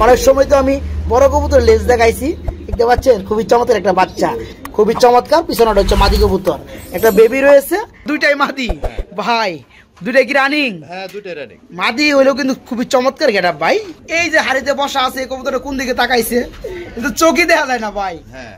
অনেক সময় তো আমি বড় কবুতর লেজ দেখাইছি, দেখতে পাচ্ছেন খুবই চমৎকার একটা বাচ্চা, খুবই চমৎকার। পিছনে হচ্ছে মাদি কবুতর, একটা বেবি রয়েছে, দুইটাই মাদি ভাই, দুইটা কি রানিং? হ্যাঁ দুইটাই রানিং। মাদি হইলেও কিন্তু খুবই চমৎকার গেটআপ ভাই। এই যে হাড়িতে বসা আছে কবুতরটা কোন দিকে তাকাইছে, কিন্তু চোখই দেখা যায় না ভাই।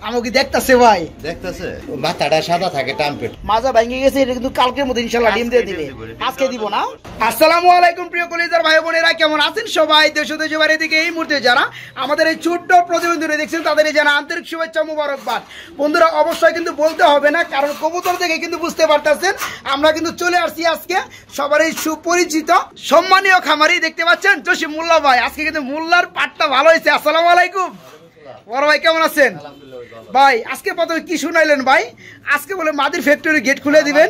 আমাকে দেখতাছে ভাই, দেখতাছে মাথাটা সাদা থাকে, টাম্পেট মাজা ভেঙে গেছে। এটা কিন্তু কালকের মধ্যে ইনশাআল্লাহ ডিম দিয়ে দিবে, আজকে দিব না। আসসালামু আলাইকুম প্রিয় কলিজার ভাই বোনেরা, কেমন আছেন সবাই? দেশ ও দেশের বাইরে থেকে এই মুহূর্তে যারা আমাদের এই ছোট্ট প্রতিবেদনে দেখছেন তাদের জানা আন্তরিক শুভেচ্ছা, মুবারকবাদ। বন্ধুরা অবশ্যই কিন্তু বলতে হবে না, কারণ কবুতর থেকে কিন্তু বুঝতে পারতেছেন আমরা কিন্তু চলে আসছি আজকে সবারই সুপরিচিত সম্মানীয় খামারি, দেখতে পাচ্ছেন জসিম মোল্লা ভাই। আজকে কিন্তু মোল্লার পাটটা ভালো হয়েছে। আসসালামু আলাইকুম বড় ভাই, কেমন আছেন ভাই? আজকে প্রথমে কি শুনাইলেন ভাই? আজকে বলে মাদির ফ্যাক্টরি গেট খুলে দিবেন,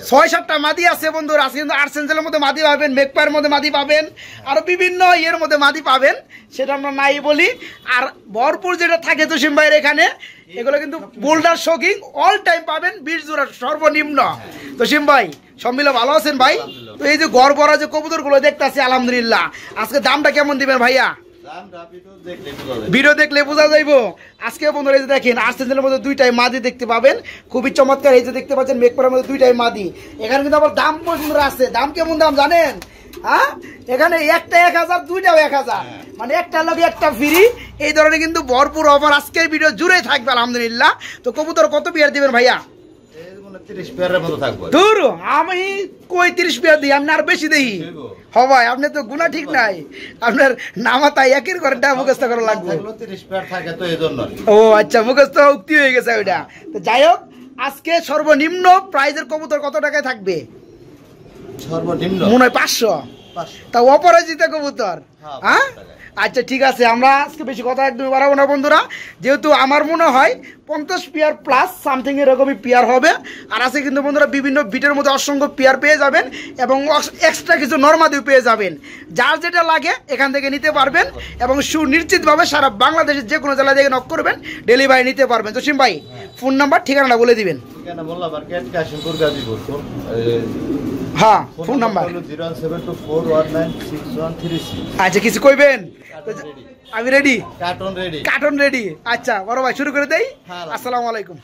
৬-৭টা মাদি আছে বন্ধুরা। আজকে কিন্তু আর্সেঞ্জেলের মধ্যে মাদি পাবেন, মেকপায়ের মধ্যে মাদি পাবেন, আরো বিভিন্ন ইয়ের মধ্যে মাদি পাবেন, সেটা আমরা নাই বলি। আর ভরপুর যেটা থাকে জসিম ভাইয়ের এখানে, এগুলো কিন্তু বোল্ডার শোকিং অল টাইম পাবেন 20 জোড়া সর্বনিম্ন। জসিম ভাই সব মিলে ভালো আছেন ভাই? তো এই যে গড় বড়া যে কবুতর গুলো দেখতেছি আলহামদুলিল্লাহ, আজকে দামটা কেমন দিবেন ভাইয়া? ভিডিও দেখলে বোঝা যাইবো। আজকে বন্ধুরা এই যে দেখেন আর্সেঞ্জেলের মধ্যে দুইটাই মাদি দেখতে পাবেন, খুবই চমৎকার। এই যে দেখতে পাচ্ছেন মেকপারের মধ্যে দুইটাই মাদি। এখানে কিন্তু আবার দাম বন্ধুরা আছে, দাম কেমন দাম জানেন? হ্যাঁ, এখানে একটা 1000, দুইটাও 1000, মানে একটা লাগে একটা ফ্রি। এই ধরনের কিন্তু ভরপুর অফার আজকের ভিডিও জুড়ে থাকবে আলহামদুলিল্লাহ। তো কবুতর কত পেয়ার দিবেন ভাইয়া? 30 পেয়ারের মতো থাকবে। দূর, আমি কই 30 পেয়ার দিই, আপনি আর বেশি দেই হবাই। আপনি তো গুণা ঠিক নাই, আপনার নামাতাই একের করে মুখস্থ করা লাগবে। 30 পেয়ার থাকে তো এইজন্য। ও আচ্ছা, মুখস্থ উক্তি হয়ে গেছে ওইটা। তো যাই হোক, আজকে সর্বনিম্ন প্রাইজের কবুতর কত টাকায় থাকবে? সর্বনিম্ন মনে হয় 500। তা অপরাজিত কবুতর, হ্যাঁ আচ্ছা ঠিক আছে। আমরা আজকে বেশি কথা একদমই বাড়াবো না বন্ধুরা, যেহেতু আমার মনে হয় 50 পেয়ার প্লাস সামথিং এরকমই পেয়ার হবে। আর আছে কিন্তু বন্ধুরা বিভিন্ন বিটের মধ্যে অসংখ্য পেয়ার পেয়ে যাবেন, এবং এক্সট্রা কিছু নর্মাদিও পেয়ে যাবেন। যার যেটা লাগে এখান থেকে নিতে পারবেন, এবং সুনিশ্চিতভাবে সারা বাংলাদেশের যে কোনো জেলা থেকে নক করবেন, ডেলিভারি নিতে পারবেন। জসিম ভাই ফোন নাম্বার ঠিকানাটা বলে দিবেন। হ্যাঁ, ফোন নাম্বার 01724196136। আচ্ছা কিছু কইবেন? আমি রেডি, কার্টন রেডি। আচ্ছা বড় ভাই শুরু করে দেই। আসসালামু আলাইকুম।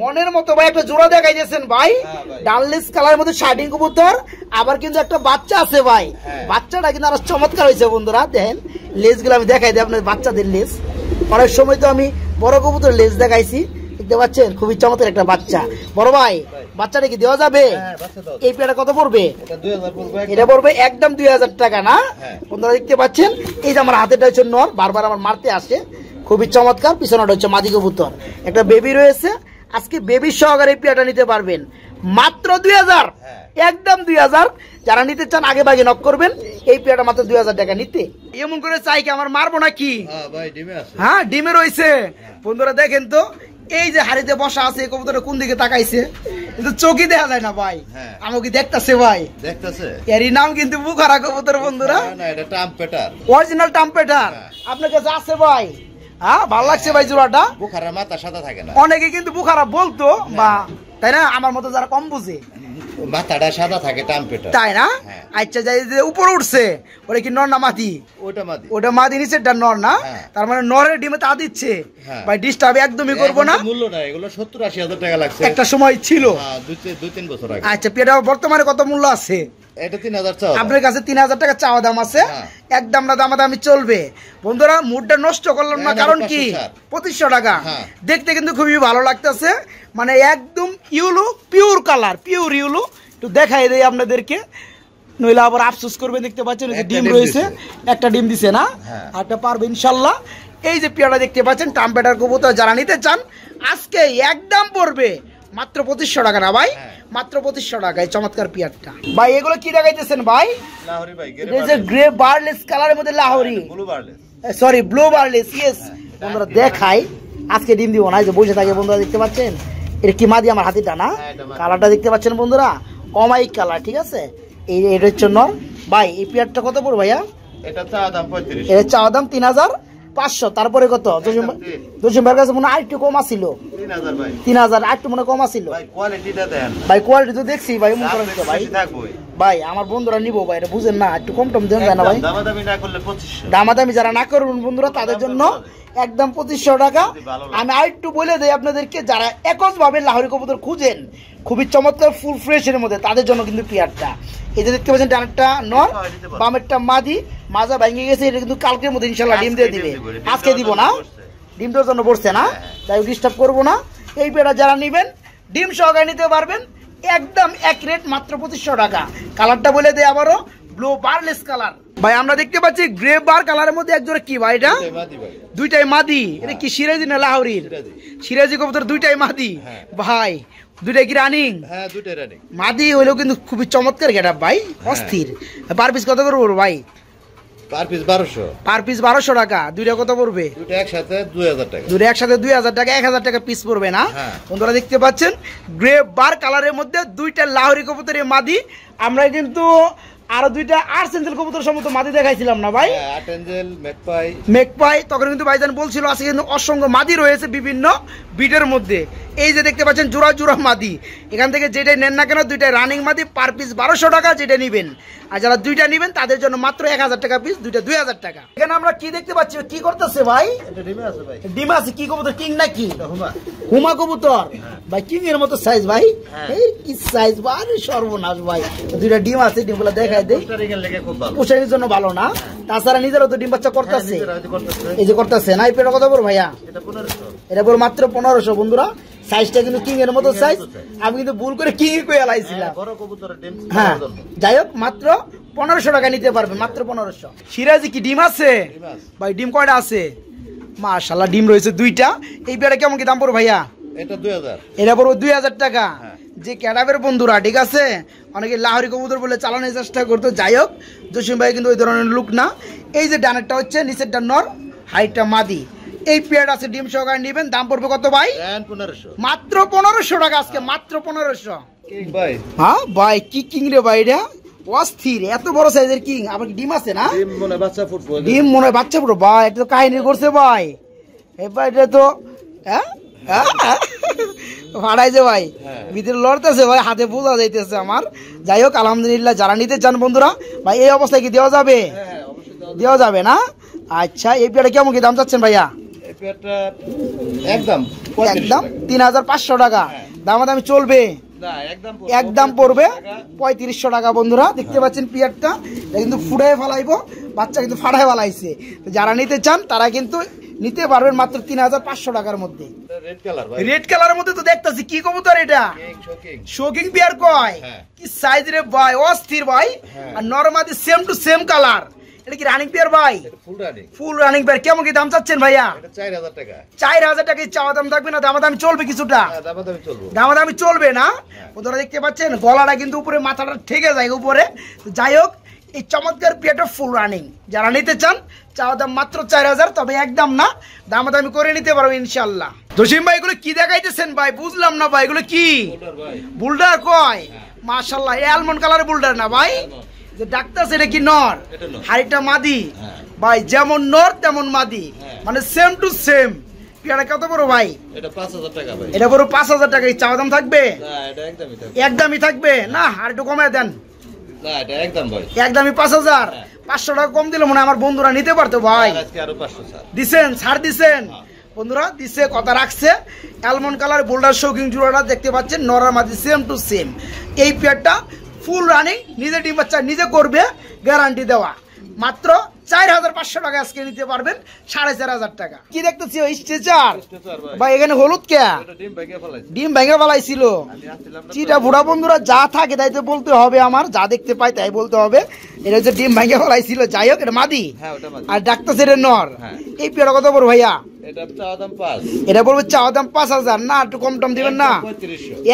মনের মতো ভাই একটা জোড়া দেখাইতেছেন ভাই, ডানলেস কালারের মধ্যে শার্টিং কবুতর, আবার কিন্তু একটা বাচ্চা আছে ভাই। বাচ্চাটা কিন্তু আরো চমৎকার হয়েছে বন্ধুরা। দেখেন লেজ গুলো আমি দেখাই দিই আপনার, বাচ্চাদের লেজ। অনেক সময় তো আমি বড় কবুতর লেজ দেখাইছি, দেখতে পাচ্ছেন খুবই চমৎকার একটা বাচ্চা। বড় ভাই বাচ্চাটা কি দেওয়া যাবে? এই পেয়ারটা কত পড়বে? এটা পড়বে একদম 2000 টাকা না বন্ধুরা? দেখতে পাচ্ছেন এই যে আমার হাতেটা হচ্ছে নর, বারবার আমার মারতে আসে, খুবই চমৎকার। পিছনেটা হচ্ছে মাদি কবুতর, একটা বেবি রয়েছে। আজকে বেবি সহকারে এই পেয়ারটা নিতে পারবেন মাত্র 2000, একদম 2000। যারা নিতে চান আগে ভাগে নক করবেন, এই পেয়ারটা মাত্র 2000 টাকা নিতে। এমন করে চাই কি আমার মারবো নাকি? হ্যাঁ ডিমে রয়েছে বন্ধুরা। দেখেন তো এই যে হাড়িতে বসা আছে কবুতরটা কোন দিকে তাকাইছে, কিন্তু চোখই দেখা যায় না ভাই। আমাকে দেখতাছে ভাই, দেখতাছে। এরই নাম কিন্তু বুখারা কবুতর বন্ধুরা, না এটা টাম্পেটার, অরিজিনাল টাম্পেটার। আপনার কাছে আছে ভাই? হ্যাঁ ভালো লাগছে ভাই জোড়াটা। বুখারা মাথা সাদা থাকে না, অনেকে কিন্তু বুখারা বলতো বা, তাই না? আমার মতো যারা কম বুঝে, মাথাটা সাদা থাকে টাম্পেটার, তাই না? আচ্ছা যাই যে উপরে উঠছে ওটা কি নর না মাদি? ওটা মাদি নিচে, এটা নর না? তার মানে নরের ডিমে তা দিচ্ছে ভাই। ডিস্টার্ব একদমই করবো না। মূল্য না এগুলো 70-80 হাজার টাকা লাগছে, একটা সময় ছিল 2-3 বছর আগে। আচ্ছা পেটা বর্তমানে কত মূল্য আছে? এটা 3000 চাওয়া, আপনার কাছে 3000 টাকা চাওয়া দাম আছে, একদম না দামাদামি চলবে বন্ধুরা। মুডটা নষ্ট করলাম না, কারণ কি 2500 টাকা দেখতে কিন্তু খুবই ভালো লাগতেছে, মানে একদম yellow pure colour, pure yellow. একটু দেখাই দেই আপনাদেরকে, নইলে আবার আফসোস করবে। দেখতে পাচ্ছেন ডিম রয়েছে, একটা ডিম দিছে না, একটা পারবে ইনশাল্লাহ। এই যে পেয়ারটা দেখতে পাচ্ছেন টাম্পেটার কবুতর, যারা নিতে চান আজকে একদম পড়বে মাত্র 2500 টাকা না ভাই? মাত্র 2500 টাকায় চমৎকার পিয়ারটা ভাই। এগুলো কি দেখাইতেছেন ভাই? লাহোরি ভাই, গ্রে বার্লেস কালারের মধ্যে লাহোরি, সরি ব্লু বার্লেস। ইয়েস বন্ধুরা দেখাই, আজকে ডিম দিব না, যে বসে থাকে বন্ধুরা। দেখতে পাচ্ছেন এটা কি মাদি? আমার হাতিটা না? কালারটা দেখতে পাচ্ছেন বন্ধুরা, অমাইক কালার, ঠিক আছে? এটা হচ্ছে নর ভাই। এই পেয়ারটা কত পড়বে ভাইয়া? এটা চাওয়া দাম 35, এটা চাওয়া দাম 3000, 500 তারপরে কত জসিম ভাইয়ের কাছে মনে হয় আরেকটু কম আছিল 3000 ভাই 3000 আরেকটু মনে কম আছিল ভাই কোয়ালিটিটা দেন ভাই কোয়ালিটি তো দেখছি ভাই মন করেন তো ভাই থাকবই ভাই আমার বন্ধুরা নিবো ভাই এটা বুঝেন না একটু কম টম দেন যায় না ভাই দামাদামি না করলে 2500 দামাদামি যারা না করুন বন্ধুরা তাদের জন্য একদম 2500 টাকা আমি আরেকটু বলে দেই আপনাদেরকে যারা একজভাবে লাহোরি কবুতর খুঁজেন খুবই চমৎকার ফুল ফ্রেশের মধ্যে তাদের জন্য কিন্তু পেয়ারটা এই যে দেখতে পাচ্ছেন ডানেরটা নর বামেরটা মাদি মাজা ভেঙে গেছে এটা কিন্তু কালকের মধ্যে ইনশাআল্লাহ ডিম দিয়ে দিবে আজকে দিব না ডিমটার জন্য বসছে না তাই ডিস্টার্ব করবো না এই পেয়ারটা যারা নেবেন ডিম সহকারে নিতে পারবেন একদম এক রেট মাত্র 2500 টাকা কালারটা বলে দেয় আবারও ব্লু বারলেস কালার ভাই আমরা দেখতে পাচ্ছি গ্রে বার কালারের মধ্যে একজোড়া কি ভাই এটা দুইটাই মাদি এটা কি সিরাজি না লাহোরির সিরাজি কবুতর দুইটাই মাদি ভাই দুইটাই কি রানিং হ্যাঁ দুইটাই রানিং মাদি হইলেও কিন্তু খুবই চমৎকার গেটআপ ভাই অস্থির পার পিস কত করে পড়বে ভাই পার পিস 1200 পার পিস 1200 টাকা দুইটা কত পড়বে দুইটা একসাথে 2000 টাকা দুইটা একসাথে 2000 টাকা 1000 টাকা পিস পড়বে না বন্ধুরা দেখতে পাচ্ছেন গ্রে বার কালারের মধ্যে দুইটা লাহোরি কবুতরের মাদি আমরা কিন্তু আরো দুইটা আর্সেঞ্জেল কবুতর সমস্ত মাদি দেখাইছিলাম না ভাই আর্সেঞ্জেল মেকপাই তখন কিন্তু ভাইজান বলছিল আজকে কিন্তু অসংখ্য মাদি রয়েছে বিভিন্ন বিটের মধ্যে এই যে দেখতে পাচ্ছেন জোড়া জোড়া মাদি এখান থেকে যেটাই নেন না কেন দুইটা রানিং মাদি পার পিস 1200 টাকা যেটা নেবেন আর যারা দুইটা নেবেন তাদের জন্য মাত্র 1000 টাকা পিস দুইটা 2000 টাকা এখানে আমরা কি দেখতে পাচ্ছি কি করতেছে ভাই এটা ডিমে আছে ভাই ডিম আছে কি কবুতর কিং নাকি হুমা কবুতর ভাই কিং এর মতো সাইজ ভাই এই কি সাইজ ভাই সর্বনাশ ভাই দুইটা ডিম আছে ডিমগুলো দেখাই দেই পোষানোর জন্য ভালো না তাছাড়া নিজেরও তো ডিম বাচ্চা করতেছে এই যে করতেছে না এই পেটা কত বড় ভাইয়া এটা বড় মাত্র 1500 বন্ধুরা সাইজটা কিন্তু কিং এর মতো সাইজ আমি কিন্তু ভুল করে কিং কইয়া লাইছিলাম হ্যাঁ যাই হোক মাত্র 1500 টাকা নিতে পারবেন মাত্র 1500 সিরাজি কি ডিম আছে ভাই ডিম কয়টা আছে মাশাআল্লাহ ডিম রয়েছে দুইটা এই পেটা কেমন কি দাম পড়বে ভাইয়া এটা 2000 এটা পড়বে 2000 টাকা যে ক্যাডাবের বন্ধুরা ঠিক আছে অনেকে লাহোরি কবুতর বলে চালানোর চেষ্টা করতো যাই হোক জসিম ভাই কিন্তু ওই ধরনের লুক না এই যে ডানেরটা হচ্ছে নিচেরটা নর হাইটটা মাদি এই পেয়ার আছে ডিম সহকারে নেবেন দাম পড়বে কত ভাই 1500 মাত্র 1500 টাকা আজকে মাত্র 1500 কিং ভাই হ্যাঁ ভাই কি কিং রে ভাই এটা অস্থির এত বড় সাইজের কিং আবার কি ডিম আছে না ডিম মনে বাচ্চা ফুটবল ডিম মনে বাচ্চা পুরো ভাই এটা তো কাহিনী করছে ভাই এবার এটা তো হ্যাঁ ভাড়াইছে ভাই ভিতরে লড়তেছে ভাই হাতে বোঝা যাইতেছে আমার যাই হোক আলহামদুলিল্লাহ যারা নিতে চান বন্ধুরা ভাই এই অবস্থায় কি দেওয়া যাবে দেওয়া যাবে না আচ্ছা এই পেয়ারটা কেমন কি দাম চাচ্ছেন ভাইয়া এই পেয়ারটা একদম 3500 টাকা দামাদামি চলবে একদম পড়বে 3500 টাকা বন্ধুরা দেখতে পাচ্ছেন পেয়ারটা কিন্তু ফুটায় ফেলাইবো বাচ্চা কিন্তু ফাটায় ফেলাইছে যারা নিতে চান তারা কিন্তু নিতে পারবেন মাত্র 3500 টাকার মধ্যে রেড কালারের মধ্যে তো দেখতেছি কি কবুতর এটা শোকিং পেয়ার কয় কি সাইজ রে ভাই অস্থির ভাই আর নরমাদি সেম টু সেম কালার এটা কি রানিং পেয়ার ভাই ফুল রানিং পেয়ার কেমন কি দাম চাচ্ছেন ভাইয়া 4000 টাকা 4000 টাকা চাওয়া দাম থাকবে না দামাদামি চলবে কিছুটা দামাদামি চলবে না বন্ধুরা দেখতে পাচ্ছেন গলাটা কিন্তু উপরে মাথাটা ঠেকে যায় উপরে যাই হোক এই চমৎকার পেয়ারটা ফুল রানিং যারা নিতে চান চাওয়া দাম মাত্র 4000 তবে একদম না দামাদামি করে নিতে পারবো ইনশাল্লাহ জসিম ভাই এগুলো কি দেখাইতেছেন ভাই বুঝলাম না ভাই এগুলো কি বুলডার কয় মাশাআল্লাহ অ্যালমন্ড কালারের বুলডার না ভাই যে ডাক্তার সেটা কি নর হাইটা মাদি ভাই যেমন নর তেমন মাদি মানে সেম টু সেম পেয়ারা কত বড় ভাই এটা 5000 টাকা ভাই এটা বড় 5000 টাকা চাওয়া দাম থাকবে না এটা একদমই থাকবে না আর একটু কমায় দেন না এটা একদম ভাই একদমই 5000 500 টাকা কম দিলে মনে আমার বন্ধুরা নিতে পারতো ভাই আজকে আরো 500 স্যার দিছেন ছাড় দিছেন বন্ধুরা দিছে কথা রাখছে অ্যালমন্ড কালার বোল্ডার শৌকিং জোড়াটা দেখতে পাচ্ছেন নরার মাঝে সেম টু সেম এই পেয়ারটা ফুল রানিং নিজে ডিম বাচ্চা নিজে করবে গ্যারান্টি দেওয়া মাত্র 4500 টাকা আজকে নিতে পারবেন 4500 টাকা কি দেখতেছি ওই স্ট্রেচার ভাই এখানে হলুদ কে ডিম ভেঙে ফেলাইছিল চিটা বুড়া বন্ধুরা যা থাকে তাই তো বলতে হবে আমার যা দেখতে পাই তাই বলতে হবে এটা হচ্ছে ডিম ভেঙে ফেলাইছিল যাই হোক এটা মাদি আর ডাক্তার সেটা নর এই পেয়ারা কত বড় ভাইয়া এটা বলবো চাওয়া দাম 5000 না একটু কম টম দিবেন না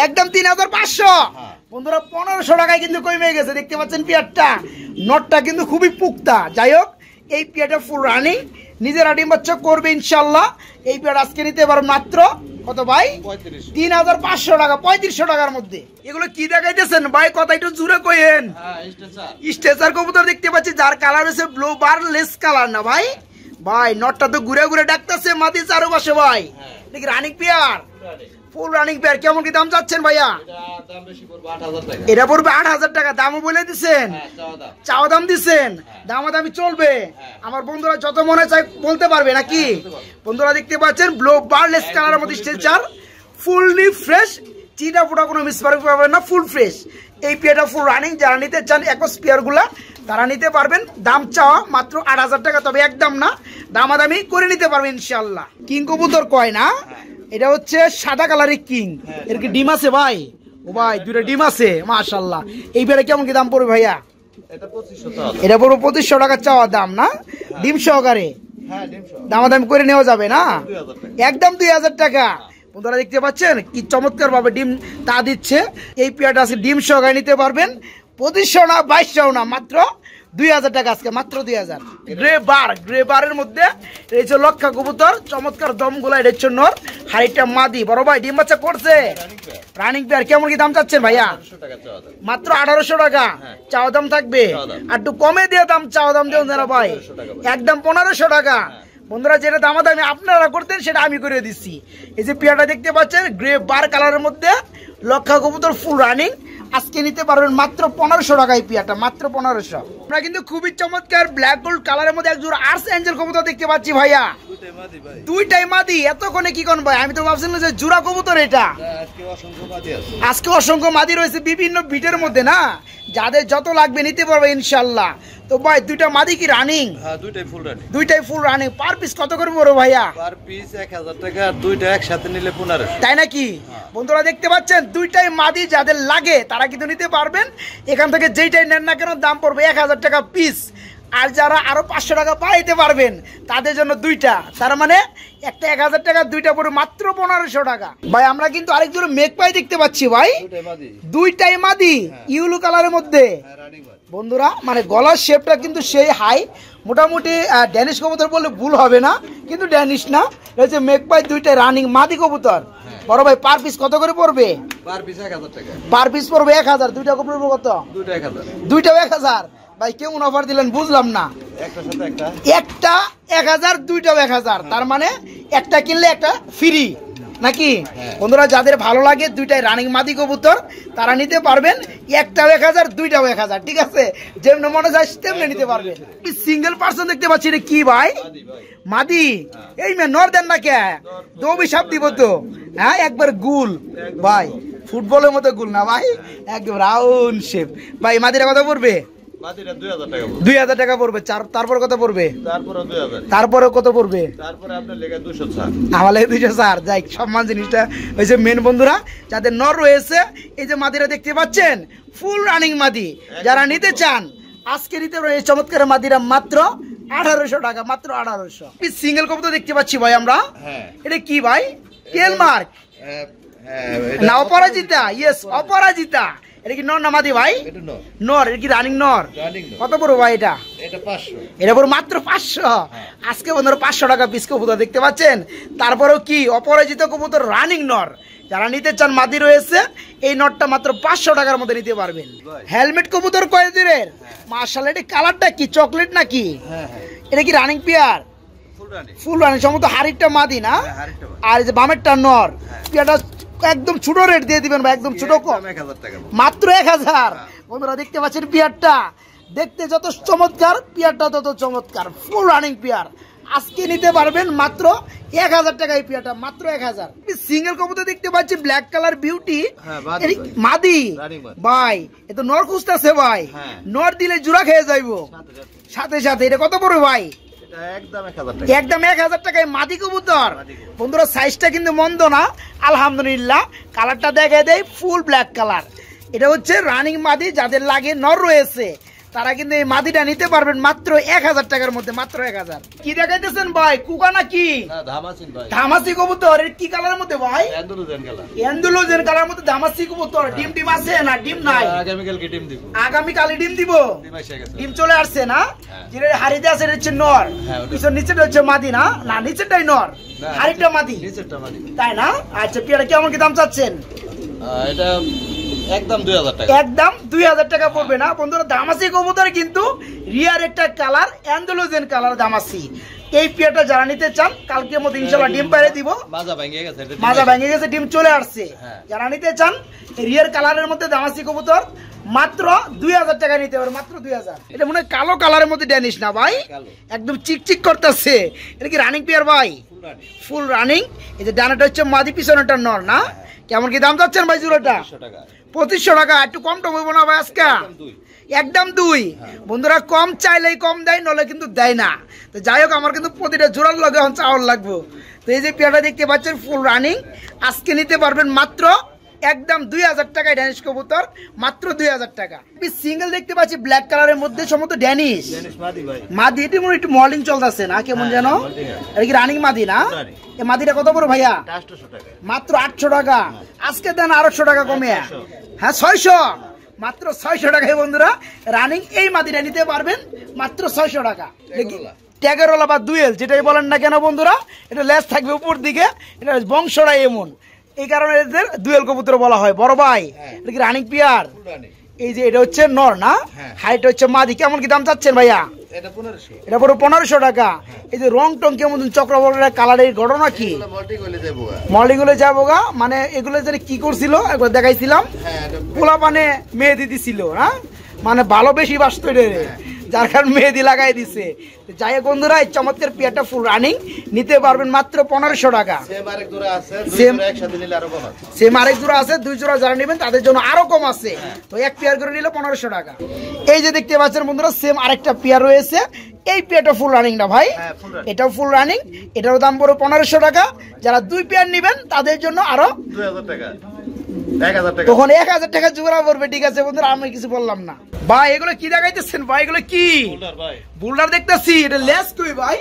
একদম 3500 বন্ধুরা 1500 টাকায় কিন্তু কমে গেছে দেখতে পাচ্ছেন পেয়ারটা নটটা কিন্তু খুবই পুক্তা যাই হোক এই পেয়ারটা ফুল রানিং নিজেরা ডিম বাচ্চা করবে ইনশাল্লাহ এই পেয়ার আজকে নিতে পারো মাত্র কত ভাই 3500 টাকা 3500 টাকার মধ্যে এগুলো কি দেখাইতেছেন ভাই কথা একটু জুড়ে কইেন স্ট্রেচার কবুতর দেখতে পাচ্ছি যার কালার হচ্ছে ব্লু বার লেস কালার না ভাই ভাই নটটা তো ঘুরে ঘুরে ডাকতেছে মাদি চারপাশে ভাই। দেখি running pair, full running pair. কেমন কি দাম চাচ্ছেন ভাইয়া? এটা পড়বে 8,000 টাকা। দামও বলে দিচ্ছেন, চাওয়া দাম দিচ্ছেন, দামাদামি চলবে। আমার বন্ধুরা যত মনে চায় বলতে পারবে নাকি? বন্ধুরা দেখতে পাচ্ছেন ব্লু বারলেস কালারের মধ্যে স্ট্রেচার, ফুললি ফ্রেশ, চিটা ফোটা কোনো মিসমার্ক পাবেন না, ফুল ফ্রেশ। এই পেয়ারটা ফুল রানিং। যারা নিতে চান একস পেয়ার গুলা তারা নিতে পারবেন। দাম চাওয়া মাত্র 8,000 টাকা, তবে একদম না, দামাদামি করে নিতে পারবেন ইনশাল্লাহ। কিং কবুতর কয় না, এটা হচ্ছে সাদা কালারের কিং। এর কি ডিম আছে ভাই? ও ভাই দুটো ডিম আছে মাশাআল্লাহ। এই পেয়ারে কেমন কি দাম পড়বে ভাইয়া? এটা পড়বে 2500 টাকা চাওয়া দাম না, ডিম সহকারে। দামাদামি করে নেওয়া যাবে না, একদম 2000 টাকা। বন্ধুরা দেখতে পাচ্ছেন কি চমৎকার ভাবে ডিম তা দিচ্ছে। এই পেয়ারটা আছে ডিম সহকারে নিতে পারবেন। 2500 না 2200 না, মাত্র 2000 টাকা আজকে, মাত্র 2000। গ্রে বারের মধ্যে এই যে লক্ষা কবুতর, চমৎকার দমগুলা। এটা হচ্ছে নর, হাইটটা মাদি। বড় ভাই ডিম বাচ্চা করছে, রানিং পেয়ার। কেমন কি দাম চাচ্ছেন ভাইয়া? মাত্র 1800 টাকা চাওয়া দাম থাকবে। আর একটু কমে দিয়ে দাম চাওয়া দাম দেন না ভাই, একদম 1500 টাকা। বন্ধুরা যেটা দামাদামি আপনারা করতেন সেটা আমি করে দিচ্ছি। এই যে পেয়ারটা দেখতে পাচ্ছেন গ্রে বার কালারের মধ্যে লক্ষা কবুতর, ফুল রানিং। আজকে নিতে পারবেন মাত্র 1500 টাকায় পেয়ারটা, মাত্র 1500। আমরা কিন্তু খুবই চমৎকার ব্ল্যাক গোল্ড কালারের মধ্যে এক জোড়া আর্স এঞ্জেল কবুতর দেখতে পাচ্ছি ভাইয়া। দুইটাই মাদি। এতক্ষণে কি কোন ভাই? আমি তো ভাবছিলাম যে জোড়া কবুতর এটা। আজকে অসংখ্য মাদি রয়েছে বিভিন্ন বিটের মধ্যে না, যাদের যত লাগবে নিতে পারবে ইনশাল্লাহ। তো ভাই দুইটা মাদি কি রানিং? দুইটাই ফুল রানিং। পার পিস কত করে পড়ো ভাইয়া? পার পিস 1000 টাকা, আর দুইটা একসাথে নিলে 1500। তাই নাকি? বন্ধুরা দেখতে পাচ্ছেন দুইটাই মাদি, যাদের লাগে তারা কিন্তু নিতে পারবেন। এখান থেকে যেইটাই নেন না কেন দাম পড়বে 1000 টাকা পিস। আর যারা আরো 500 টাকা পাইতে পারবেন তাদের জন্য দুইটা, তার মানে একটা 1000 টাকা, দুইটা পড়বে মাত্র 1500 টাকা। ভাই আমরা কিন্তু আরেক জোড়া মেঘপাই দেখতে পাচ্ছি ভাই, দুইটাই মাদি, ইউলো কালারের মধ্যে। বন্ধুরা মানে গলার শেপটা কিন্তু সেই হাই, মোটামুটি ড্যানিশ কবুতর বললে ভুল হবে না, কিন্তু ড্যানিশ না, হচ্ছে মেঘপাই। দুইটা রানিং মাদি কবুতর। বড় ভাই পার পিস কত করে পড়বে? পার পিস 1000 টাকা। পার পিস পড়বে 1000। দুইটা কবুতর কত? দুইটা 1000। দুইটাও 1000। ভাই কেমন অফার দিলেন বুঝলাম না। একটা 1000, দুইটাও 1000, তার মানে একটা কিনলে একটা ফ্রি নাকি? বন্ধুরা যাদের ভালো লাগে দুইটাই রানিং মাদি কবুতর তারা নিতে পারবেন। একটাও 1000, দুইটাও 1000, ঠিক আছে? যেমন মনে যায় তেমনি নিতে পারবেন। সিঙ্গেল পার্সন দেখতে পাচ্ছি, এটা কি ভাই? মাদি। এই মে নর দেন না কে? দবি সাপ দিব তো, হ্যাঁ একবার গুল ভাই, ফুটবলের মতো গুল না ভাই, একদম রাউন্ড শেপ। ভাই মাদিরা কত পড়বে? 2000 টাকা পড়বে। তারপরে কত পড়বে? তারপরে কত পড়বে? আমার লাগে 204। যাই সম্মান জিনিসটা হয়েছে মেন। বন্ধুরা যাদের নর রয়েছে, এই যে মাদিরা দেখতে পাচ্ছেন ফুল রানিং মাদি, যারা নিতে চান আজকে নিতে পারেন। চমৎকার মাদিরা মাত্র 1800 টাকা, মাত্র 1800। সিঙ্গেল কবুতর দেখতে পাচ্ছি ভাই আমরা, এটা কি ভাই? টেল মার্ক না অপরাজিতা? ইয়েস অপরাজিতা। এটা কি নর না মাদি ভাই? নর। এটা কি রানিং নর? কত পড়ো ভাই এটা? এটা পড়ো মাত্র 500। আজকে বন্ধুরা 500 টাকা পিস কবুতর দেখতে পাচ্ছেন। তারপরেও কি অপরাজিত কবুতর রানিং নর, যারা নিতে চান মাদি রয়েছে, এই নটটা মাত্র 500 টাকার মধ্যে নিতে পারবেন। হেলমেট কবুতর কয় দিনের? মাশাআল্লাহ। এটা কালারটা কি চকলেট নাকি? এটা কি রানিং পেয়ার? Full running. সম্ভবত হাড়িটা মাদি না, আর যে বামেরটা নর। পেয়ারটা একদম ছোট রেট দিয়ে দিবেন ভাই, একদম ছোট, মাত্র 1000। বন্ধুরা দেখতে পাচ্ছেন পেয়ারটা দেখতে যত চমৎকার, পেয়ারটা তত চমৎকার, ফুল রানিং পেয়ার। আজকে নিতে পারবেন মাত্র 1000 টাকা এই পেয়ারটা, মাত্র 1000। সিঙ্গেল কবুতর দেখতে পাচ্ছি ব্ল্যাক কালার বিউটি, মাদি ভাই। এ তো নর খুঁজতেছে ভাই, নর দিলে জোড়া খেয়ে যাইবো সাথে সাথে। এটা কত পড়বে ভাই? একদম 1000 টাকায় মাদি কবুতর। বন্ধুরা সাইজটা কিন্তু মন্দ না আলহামদুলিল্লাহ। কালারটা দেখা দেয় ফুল ব্ল্যাক কালার। এটা হচ্ছে রানিং মাদি, যাদের লাগে নর রয়েছে তারা কিন্তু এই মাদিটা নিতে পারবেন মাত্র 1000 টাকার মধ্যে, মাত্র 1000। কি দেখাইতেছেন ভাই? কুকা নাকি? ধামাসি কবুতর। কি কালারের মধ্যে ভাই? এন্ডুলোজেন কালারের মধ্যে ধামাসি কবুতর। ডিম টিম আছে না? ডিম নাই, আগামীকালই ডিম দিব। ডিম চলে আসছে না? যেটা হাড়িতে আছে এটা হচ্ছে নর, পিছন নিচেটা হচ্ছে মাদি না? না নিচেরটাই নর, হাড়িটা মাদি, তাই না? আচ্ছা পেয়ারা কেমন কি দাম চাচ্ছেন? এটা একদম 2000 টাকা। একদম 2000 টাকা পড়বে না বন্ধুরা। দামাসি কবুতর কিন্তু রিয়ার একটা কালার, অ্যান্ডালুজিয়ান কালার দামাসি। এই পেয়ারটা যারা নিতে চান কালকের মধ্যে ইনশাআল্লাহ ডিম পাইরে দিব। মাজা ভেঙে গেছে, মাজা ভেঙে গেছে, ডিম চলে আসছে। হ্যাঁ। যারা নিতে চান রিয়ার কালারের মধ্যে দামাসি কবুতর মাত্র 2000 টাকা নিতে পারে, মাত্র 2000। এটা মনে হয় কালো কালারের মধ্যে ড্যানিশ না ভাই, একদম চিকচিক করতেছে। এটা কি রানিং পেয়ার ভাই? Full running. এই যে ডানাটা হচ্ছে মাদি, পিছনেটা নর না? কেমন কি দাম যাচ্ছেন ভাই জোড়াটা? 2500 টাকা। একটু কম টম হইব না ভাই আজকে? একদম 2। বন্ধুরা কম চাইলেই কম দেয়, নলে কিন্তু দেয় না। তো যাই হোক, আমার কিন্তু প্রতিটা জোড়ার লগে এখন চাওয়ার লাগবো। তো এই যে পেয়ারটা দেখতে পাচ্ছেন ফুল রানিং, আজকে নিতে পারবেন মাত্র একদম 2000 টাকায় ড্যানিশ কবুতর, মাত্র 2000 টাকা। সিঙ্গেল দেখতে পাচ্ছি ব্ল্যাক কালারের মধ্যে, সম্ভবত ড্যানিশ মাদি। এটি মনে একটু মডেলিং চলতেছে না কেমন যেন? এটা কি রানিং মাদি না? এই মাদিটা কত বড় ভাইয়া? মাত্র 800 টাকা। আজকে দেন 800 টাকা কমে। হ্যাঁ 600, মাত্র 600 টাকায় বন্ধুরা রানিং এই মাদিটা নিতে পারবেন মাত্র 600 টাকা। ট্যাগেরওয়ালা বা দুয়েল যেটাই বলেন না কেন বন্ধুরা, এটা লেজ থাকবে উপর দিকে, এটা বংশটা এমন, এই কারণে এদের দুয়েল কবুতর বলা হয়। বড় ভাই এটা কি রানিং পিয়ার? এই যে এটা হচ্ছে নর না, হাইট হচ্ছে মাদি। কেমন কি দাম চাচ্ছেন ভাইয়া? এটা পুরো 1500 টাকা। এই যে রং টং কেমন চক্রবর্তীর কালারের ঘটনা কি? মল্ডিং হলে যাবো গা, মানে এগুলো যে কি করছিল একবার দেখাইছিলাম, পোলা পানে মেহেদি দিছিল না, মানে ভালো বেশি বাসত যার কারণে মেহেদি লাগাই দিছে। যাই হোক বন্ধুরা, এই চমৎকার পেয়ারটা ফুল রানিং নিতে পারবেন মাত্র 1500 টাকা। সেম আরেক জোড়া আছে, 2 জোড়া যারা নেবেন তাদের জন্য আরো কম আছে। তো এক পেয়ার করে নিলে 1500 টাকা। এই যে দেখতে পাচ্ছেন বন্ধুরা, সেম আরেকটা পেয়ার রয়েছে। এই পেয়ারটা ফুল রানিং না ভাই? এটাও ফুল রানিং, এটারও দাম পড়বে 1500 টাকা। যারা 2 পেয়ার নেবেন তাদের জন্য আরো 2000 টাকা, তখন 1000 টাকা জোড়া পড়বে। ঠিক আছে বন্ধুরা, আমি কিছু বললাম না ভাই। এগুলো কি দেখাইতেছেন ভাই? এগুলো কি বুলডার দেখতেছি? এটা লেস কই ভাই?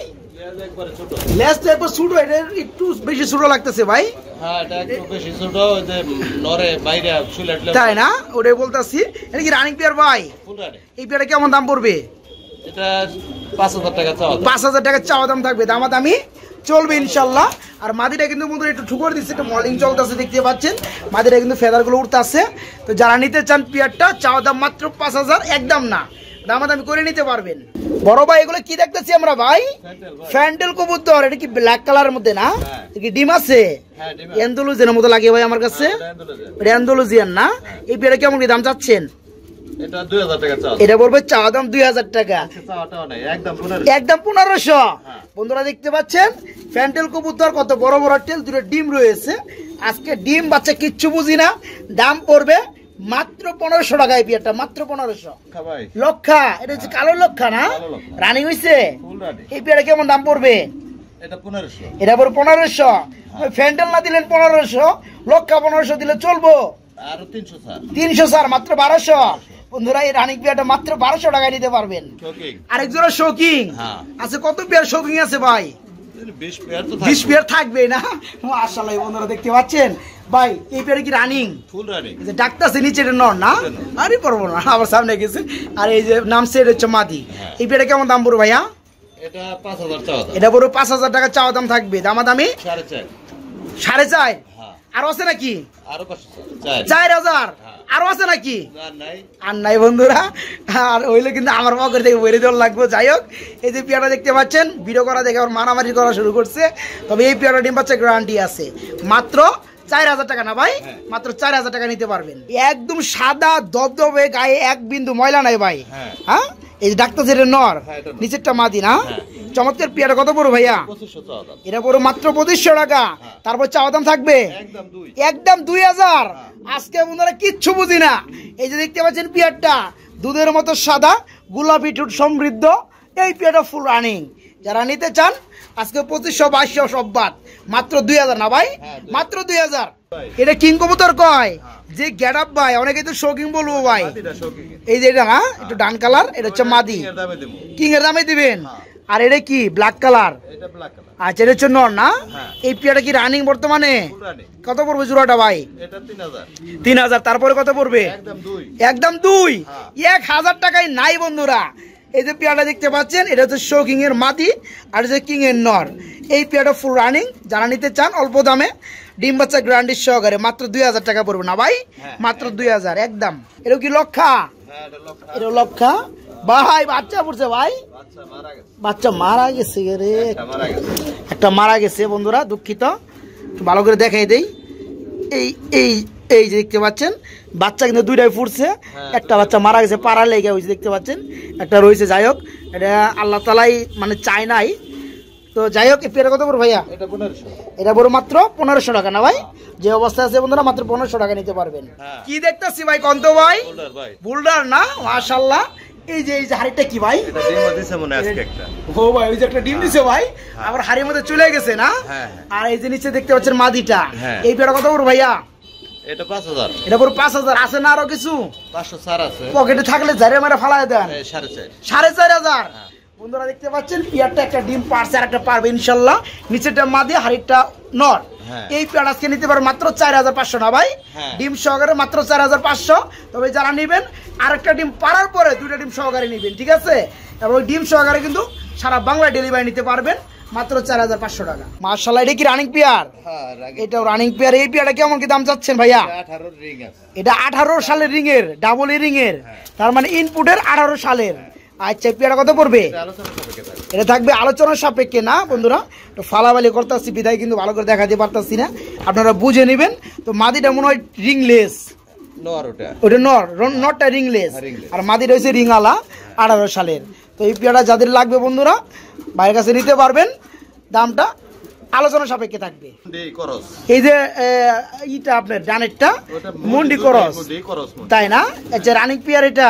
লেস তো একবার ছোট, এটা একটু বেশি ছোট লাগতেছে ভাই। হ্যাঁ এটা একটু বেশি ছোট, যে নরে বাইরে চুলাটলে তাই না? ওটাই বলতাছি। এটা কি রানিং পেয়ার ভাই? এই পেয়ারটা কেমন দাম পড়বে? এটা 5000 টাকা চাওয়া। 5000 টাকা চাওয়া দাম থাকবে, দামাদামি চলবে ইনশাল্লাহ। আর মাদিটা কিন্তু বন্ধুরা একটু ঠুকর দিচ্ছে, একটু মডেলিং চলতেছে, দেখতে পাচ্ছেন মাদিটা কিন্তু ফেদার গুলো উঠতে আছে। তো যারা নিতে চান পেয়ারটা, চাওয়া দাম মাত্র 5000, একদম না, দামাদামি করে নিতে পারবেন। বড় ভাই এগুলো কি দেখতেছি আমরা ভাই? ফ্যান্টেল কবুতর। এটা কি ব্ল্যাক কালারের মধ্যে না? কি ডিম আছে? এন্ডোলজিয়ানের মতো লাগে ভাই আমার কাছে। এটা এন্ডোলজিয়ান না? এই পেয়ারটা কেমন কি দাম চাচ্ছেন? এটা 2000 টাকা চাওয়া। এটা বলবে চাওয়া দাম 2000 টাকা, একদম 1500। বন্ধুরা দেখতে পাচ্ছেন ফ্যান্টেল কবুতর, কত বড় বড় টেল, 2টা ডিম রয়েছে। আজকে ডিম বাচ্চা কিচ্ছু বুঝি না, দাম পড়বে মাত্র 1500 টাকা। এই পেয়ারটা মাত্র 1500। লক্ষা, এটা হচ্ছে কালো লক্ষা না? রানিং হইছে। এই পেয়ারটা কেমন দাম পড়বে? এটা 1500। এটা পড়বে 1500। ফ্যান্টেল না দিলেন 1500, লক্ষা 1500 দিলে চলবো? আরো 300 স্যার। 300 স্যার, মাত্র 1200। বন্ধুরা এই রানিং পেয়ারটা মাত্র 1200 টাকায় নিতে পারবেন। আরেক জোড়া শোকিং আছে। কত পেয়ার শোকিং আছে ভাই? 20 পেয়ার থাকবে না? মাশাআল্লাহ বন্ধুরা দেখতে পাচ্ছেন ভাই, এই পেয়ারে কি রানিং? Full running. এই যে ডাক্তারছে নিচে এটা নর না? আরে পড়বো না, আবার সামনে গেছে। আর এই যে নাম সেট হচ্ছে মাদি। এই পেয়ারে কেমন দাম পড়বে ভাইয়া? এটা 5000 চাওয়া দাম। এটা পুরো 5000 টাকা চাওয়া দাম থাকবে, দামাদামি 4.5। আরো আছে নাকি? আরো 4000 আরো আছে নাকি? আর নাই বন্ধুরা, আর হইলে কিন্তু আমার পকেট থেকে বেরিয়ে দেওয়ার লাগবে। যাই হোক, এই যে পেয়ারা দেখতে পাচ্ছেন, ভিডিও করা দেখে আবার মারামারি করা শুরু করছে। তবে এই পেয়ারা ডিম বাচ্চা গ্যারান্টি আছে। মাত্র 4000 টাকা না ভাই? মাত্র 4000 টাকা নিতে পারবেন। একদম সাদা দবদবে, গায়ে এক বিন্দু ময়লা নাই ভাই। হ্যাঁ, এই যে ডাক্তার যেটা নর, নিচেরটা মাদি না? চমৎকার পেয়ারা কত পড়ো ভাইয়া? এটা পড়ো মাত্র 2500 টাকা। তারপর চাওয়া দাম থাকবে একদম 2000। আজকে বন্ধুরা কিচ্ছু বুঝি না। এই যে দেখতে পাচ্ছেন পেয়ারটা, দুধের মতো সাদা, গোলাপি ঠোঁট সমৃদ্ধ। এই পেয়ারটা ফুল রানিং। যারা নিতে চান আজকে 2500 2200 সব বাদ, মাত্র 2000 না ভাই? মাত্র 2000। এটা কিং কবুতর কয় যে গেট আপ ভাই, অনেকে তো শৌকিং বলবো ভাই। এই যে এটা না, একটু ডান কালার, এটা হচ্ছে মাদি। কিং এর দামে দিবেন। আর এটা কি ব্ল্যাক কালার? আচ্ছা, এটা হচ্ছে নর না? এই পেয়ারটা কি রানিং বর্তমানে? কত পড়বে জোড়াটা ভাই? 3000। তারপরে কত পড়বে? একদম 2। 1000 টাকায় নাই বন্ধুরা। এই যে পেয়ারটা দেখতে পাচ্ছেন, এটা হচ্ছে শৌকিং এর মাদি, আর হচ্ছে কিং এর নর। এই পেয়ারটা ফুল রানিং। যারা নিতে চান অল্প দামে, ডিম বাচ্চা গ্যারান্টি সহকারে, মাত্র 2000 টাকা পড়বে না ভাই? মাত্র 2000 একদম। এটা কি লক্ষা? এটা লক্ষা ভাই, বাচ্চা পড়ছে ভাই। বাচ্চা মারা গেছে রে, একটা মারা গেছে বন্ধুরা, দুঃখিত। ভালো করে দেখাই দেই। এই এই এই যে দেখতে পাচ্ছেন বাচ্চা কিন্তু দুইটাই ফুটছে, একটা বাচ্চা মারা গেছে পাড়ার লেগে হয়েছে দেখতে পাচ্ছেন, একটা রয়েছে। যাই হোক, এটা আল্লাহ তালাই মানে চায় নাই। তো যাই হোক, এই পেয়ারা কত বড় ভাইয়া? এটা বড় মাত্র 1500 টাকা না ভাই? যে অবস্থা আছে বন্ধুরা, মাত্র 1500 টাকা নিতে পারবেন। কি দেখতেছি ভাই, কন্ত ভাই? বুলডার না, মাশাআল্লাহ। এই যে হাড়িটা কি ভাই? এটা ডিম দিছে মনে আজকে একটা। ও ভাই, ওই যে একটা ডিম দিছে ভাই, আবার হাড়ির মধ্যে চলে গেছে না? আর এই যে নিচে দেখতে পাচ্ছেন মাদিটা, এই পেয়ারা কত বড় ভাইয়া? এটা 5000। এটা পুরো 5000 আছে না আরো কিছু? 504 আছে। পকেটে থাকলে জারে মারে ফালায় দেন। 4500। 4500। বন্ধুরা দেখতে পাচ্ছেন পেয়ারটা একটা ডিম পারছে আর একটা পারবে ইনশাআল্লাহ। নিচেরটা মাদি, হাড়িটা নর। এই পেয়ার আজকে নিতে পারো মাত্র 4500 না ভাই? ডিম সহকারে মাত্র 4500। তবে যারা নেবেন আরেকটা ডিম পারার পরে দুইটা ডিম সহকারে নেবেন, ঠিক আছে? এবং ওই ডিম সহকারে কিন্তু সারা বাংলা ডেলিভারি নিতে পারবেন মাত্র 4500 টাকা। মাশাআল্লাহ, এটা কি রানিং পেয়ার? এটাও রানিং পেয়ার। এই পেয়ারটা কেমন কি দাম চাচ্ছেন ভাইয়া? 18 রিং আছে। এটা 18 সালের রিং এর, ডাবল রিং এর, তার মানে ইনপুটের 18 সালের। আচ্ছা, পেয়ারটা কত পড়বে? এটা থাকবে আলোচনার সাপেক্ষে না বন্ধুরা, তো ফালাবালি করতেছি বিদায় কিন্তু ভালো করে দেখাতে পারতাছি না, আপনারা বুঝে নেবেন। তো মাদিটা মনে হয় রিংলেস, ওটা নরটা রিংলেস, আর মাদিটা হচ্ছে রিংওয়ালা 18 সালের। তো এই পেয়ারটা যাদের লাগবে বন্ধুরা ভাইয়ের কাছে নিতে পারবেন, দামটা আলোচনা সাপেক্ষে থাকবে। এই যে ইটা আপনার ডানেরটা মুন্ডি করস, তাই না? আচ্ছা, রানিং পেয়ার এটা,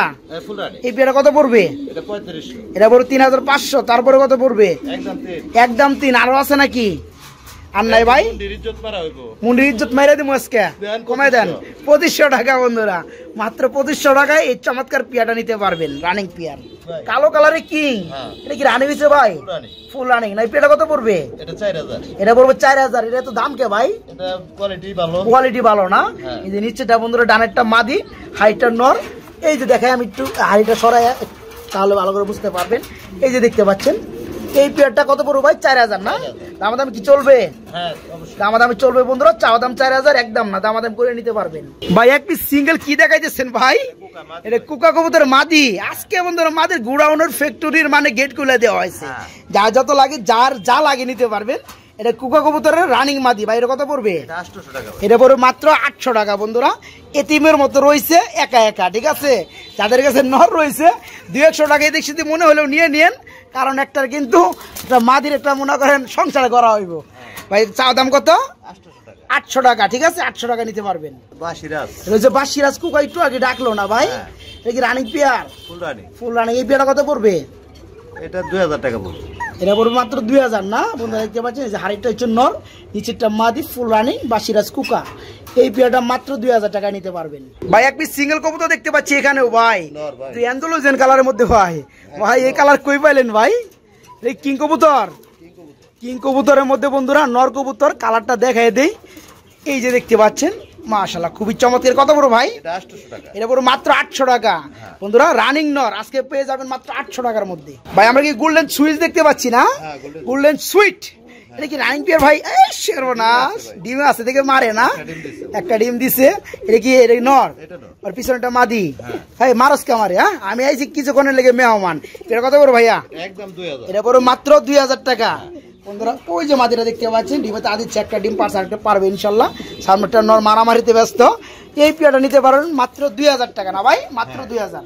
এই পেয়ারটা কত পড়বে? এটা পড়বে 3500। তারপরে কত পড়বে? একদম 3। আরো আছে নাকি? আর নাই ভাই? মুন্ডির ইজ্জত মাইরা দিব আজকে, কমাই দেন 2500 টাকা বন্ধুরা। মাত্র 2500 টাকায় এই চমৎকার পেয়ারটা নিতে পারবেন, রানিং পেয়ার, কালো কালারের কিং। এটা কি রানিং হয়েছে ভাই? ফুল রানিং না? এই পেয়ারটা কত পড়বে? এটা পড়বে 4000। এটা তো দাম কে ভাই? কোয়ালিটি ভালো না? এই যে নিচেটা বন্ধুরা ডানেরটা মাদি, হাইটটা নর। এই যে দেখাই আমি একটু হাইটটা সরাই, তাহলে ভালো করে বুঝতে পারবেন। এই যে দেখতে পাচ্ছেন এই পেয়ারটা কত পড়বে ভাই? 4000 না? দামাদামি কি চলবে? দামাদামি চলবে বন্ধুরা, চাওয়া দাম 4000, একদম না, দামাদাম করে নিতে পারবেন। ভাই এক পিস সিঙ্গেল কি দেখাইতেছেন ভাই? এটা কুকা কবুতর মাদি। আজকে বন্ধুরা মাদের গুড়াউনের ফ্যাক্টরির মানে গেট খুলে দেওয়া হয়েছে, যা যত লাগে যার যা লাগে নিতে পারবেন। এটা কুকা কবুতরের রানিং মাদি ভাই। এটা কত পড়বে? এটা পড়বে মাত্র 800 টাকা বন্ধুরা। এতিমের মতো রয়েছে একা একা, ঠিক আছে? যাদের কাছে নর রয়েছে 200 টাকা এদিক সেদিক মনে হলেও নিয়ে নিন, কারণ একটার কিন্তু মাদির একটা মনে করেন সংসার করা হইব ভাই। চা দাম কত? 800 টাকা, ঠিক আছে? 800 টাকা নিতে পারবেন। বাসিরাজ কুকা একটু আগে ডাকলো না ভাই? এটা কি রানিং পেয়ার? Full running. এই পেয়ারটা কত পড়বে? এটা 2000 টাকা পড়বে। এটা পড়বে মাত্র 2000 না? বন্ধুরা দেখতে পাচ্ছেন যে হাড়িটা হচ্ছে নর, নিচেরটা মাদি, ফুল রানিং, বাসিরাজ কুকা। এই পেয়ারটা মাত্র 2000 টাকা নিতে পারবেন ভাই। এক পিস সিঙ্গেল কবুতর দেখতে পাচ্ছি এখানেও ভাই, অ্যান্ডালুজিয়ান কালারের মধ্যে ভাই। ভাই এই কালার কই পাইলেন ভাই? এই কিং কবুতর, কিং কবুতরের মধ্যে বন্ধুরা নর কবুতর। কালারটা দেখাই দেই, এই যে দেখতে পাচ্ছেন, মাশাআল্লাহ খুবই চমৎকার। কত বড় ভাই? এটা বড় মাত্র 800 টাকা বন্ধুরা, রানিং নর। আজকে পেয়ে যাবেন মাত্র 800 টাকার মধ্যে। ভাই আমরা কি গোল্ডেন সুইট দেখতে পাচ্ছি না? Golden sweet. এটা কি রানিং পেয়ার ভাই? সর্বনাশ, ডিম আছে দেখে মারে না? একটা ডিম দিছে। এটা কি নর? আর পিছনেটা মাদি। ভাই মারস কে মারে? হ্যাঁ, আমি আইছি কিছুক্ষণের লেগে মেহমান। এটা কত বড় ভাইয়া? একদম 2000। এটা বড় মাত্র 2000 টাকা বন্ধুরা। ওই যে মাদিরা দেখতে পাচ্ছেন, ডিমে তা দিচ্ছে, একটা ডিম পারছে, একটা পারবে ইনশাল্লাহ। সামনেটা নর মারামারিতে ব্যস্ত। এই পেয়ারটা নিতে পারেন মাত্র 2000 টাকা না ভাই? মাত্র 2000।